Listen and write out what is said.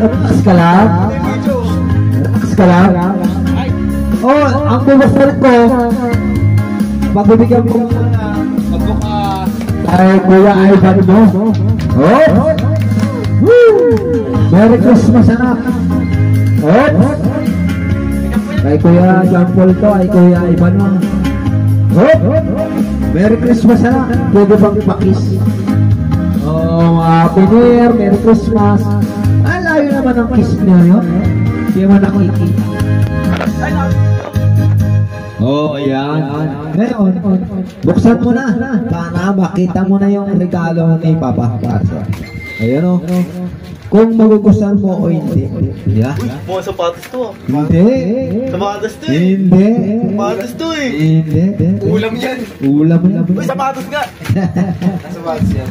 relax ka lang. Relax ka lang. Oh, ang bubuksan ko. Magbibigyan ko ay Kuya Ivan mo. Oh! Woo! Merry Christmas, anak. Oh! Kay Kuya John Paul to, ay Kuya Ivan mo. Oh! Merry Christmas, anak. Pwede bang pakis? Oh, Happy New Year, Merry Christmas. Ang layo naman ang kiss niyo yun. Hindi mo nakikita. Oh, ayan. Ngayon, buksan mo na para makita mo na yung regalo ni Papa. Ayan o. Kung magugustuhan mo o hindi. Yeah. Uy, mga sapatos to. Hindi. Sapatos to eh. Hindi. Sapatos to eh. Hindi. Ulam yan. Ulam yan. Uy, sapatos nga. Sapatos yan.